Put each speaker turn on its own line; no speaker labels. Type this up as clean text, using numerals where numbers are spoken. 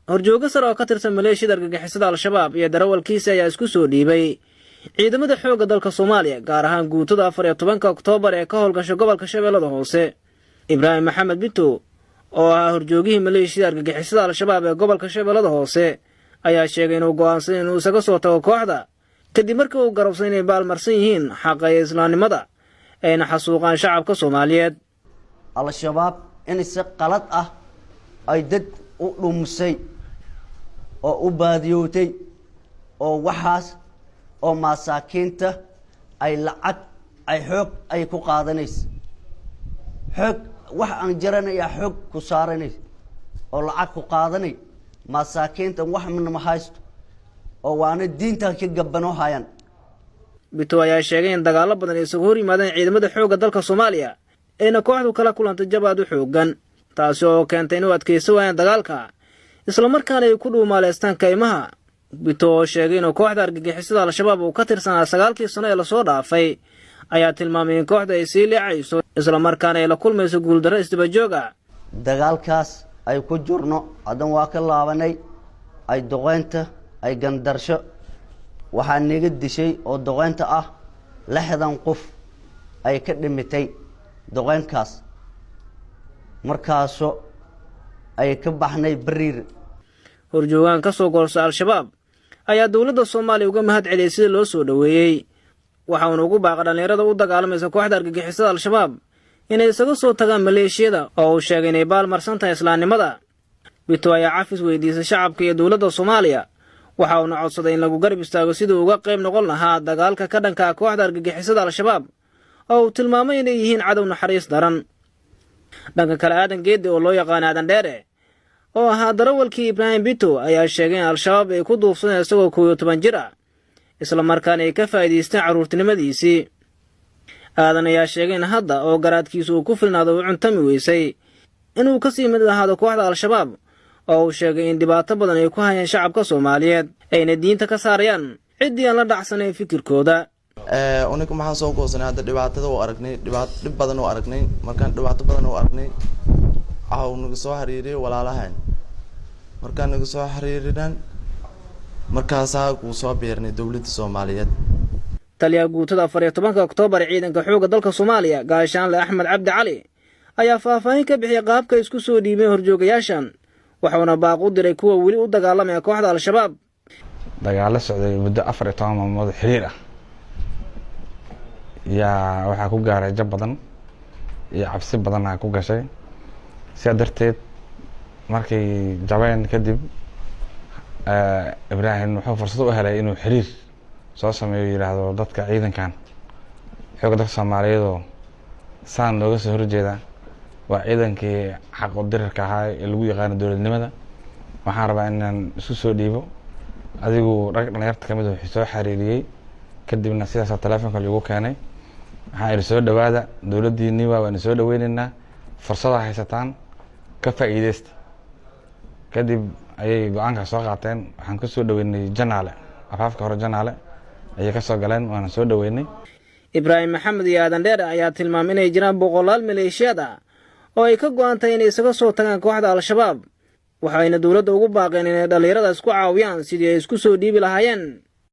horjooga sare oo ka tirsan maleeshiyada argagixisada al-shabaab iyo darawalkiisa ayaa isku soo dhiibay ciidamada xoogga dalka Soomaaliya gaar ahaan guutada 14 Oktoobar ee ka howlgasha gobolka Shabeellada Hoose. Ibraahim Maxamed Bito oo ah horjoogihii maleeshiyada argagixisada al-shabaab ee gobolka Shabeellada Hoose ayaa sheegay inuu go'aansan inuu isaga soo tago kooxda kadib markii uu garabsan inay baalmarsan yihiin xaqa islaamnimada ayna xasuuqaan shacabka Soomaaliyeed.
al-shabaab in si qalad ah ay dad u dhumsay oo u baadiyootay oo waxaas oo masaakiinta ay lacag ay xoog ay ku qaadanayso xoog wax aan jaranaya xoog ku saaranay oo lacag ku qaadanay masaakiinta wax ma haysto oo waana diinta ka gabano hayaan.
Bito ayaa sheegay in dagaalo badan ay soo hor yimaadeen ciidamada xoogga dalka Soomaaliya ayna kooxdu kala kulantay jabaad u xooggan taas oo keentay inuu adkeyso waayaan dagaalka isla markaana ay ku dhuumaaleystaan kaymaha. Bito oo sheegay inuu kooxda argagixisada al-shabaab uu ka tirsanaa 9 sano ee la soo dhaafay ayaa tilmaamay in kooxda ay sii leecayso isla markaana ay la kulmayso guuldarro isdaba joog ah.
dagaalkaas ay ku jirno hadan waa ka laabanay ay doqeynta ay gandarsho waxaa naga dishay oo doqeynta ah 60 qof ay ka dhimitay doqeynkaas markaasoo ay ka baxnay bariir.
horjoogan ka soo goolsa al-shabaab ayaa dawladda Soomaaliya uga mahad celiyay sida loo soo dhaweeyay waxa uu ugu baaqay dhalinyarada u dagaalamaysa kooxda argagixisada al-shabaab inay isaga soo tagaan maleeshiyada oo uu sheegay inay baalmarsan tahay islaamnimada. Bito ayaa cafis weydiisay shacabka iyo dawladda Soomaaliya waxa uu codsaday in lagu garab istaago sidii uga qayb noqon lahaa dagaalka ka dhanka ah kooxda argagixisada al-shabaab oo uu tilmaamay inay yihiin cadow naxariis daran. dhanka kale Aadan Geedi oo loo yaqaan Aadan Dheere oo ahaa darawalkii Ibraahim Bito ayaa sheegay in al-shabaab ay ku duufsadeen isagoo 12 jir ah isla markaana ay ka faa'iideysteen carruurtinimadiisii. Aadan ayaa sheegay in hadda oo garaadkiisu uu ku filnaado u cuntami weysay inuu ka sii mid ahaado kooxda al-shabaab oo uu sheegay in dhibaato badan ay ku hayaan shacabka Soomaaliyeed ayna diinta ka saarayaan ciddii aan la dhacsanayn fikirkooda.
aniga maxaan soo goosanay hadda dhibaatada oo aragnay dhib badan oo aragnay markaan dhibaato badan oo aragnay uu naga soo xiriiriyay walaalahan markaan naga soo xiriirinaan markaas uu soo biirnay dawladda Soomaaliyeed.
taliya guutada 14 Oktoobar ciidanka xoogga dalka Soomaaliya gaashaanle Axmed Cabdi Cali ayaa faahfaahin ka bixiyay qaabka isku soo dhiibay horjoogayaashan waxaana baaq u diray kuwa wali u dagaalamaya kooxda al-shabaab.
dagaalo socday muddo 14 maalmood xiriir ah yaa waxa ku gaaray jab badan iyo cabsi badan ku gashay sidaa darteed markii jabeen kadib Ibraahim wuxuu fursad u helay inuu xiriir soo sameeyo yiraahdo dadka ciidankan xoogga dalka Soomaaliyeed oo saan looga soo horjeeda waa ciidankii xaq u dirarka ahaa ee lagu yaqaan dawladnimada waxaan rabaa inaan isu soo dhiibo adigu dhalinyarta kamid ah soo xiriiriyay kadibna sidaas telefoonka lagu keenay waxaan soo dhawaada dawladdiina waan soo dhaweynaynaa fursada haysataan ka faa'iideysta kadib ayay go'aanka soo qaateen waxaan ka soo dhaweynay janaale afaafka hore janaale ayay ka soo galeen waan soo dhaweynay.
Ibraahim Maxamed iyo Aadan Dheere ayaa tilmaamay inay jiraan boqolaal maleeshiyad ah oo ay ka go'aantay inay isaga soo tagaan kooxda al-shabaab waxayna dawladda ugu baaqeen inay dhalinyarada isku caawiyaan sidii ay isku soo dhiibi lahaayeen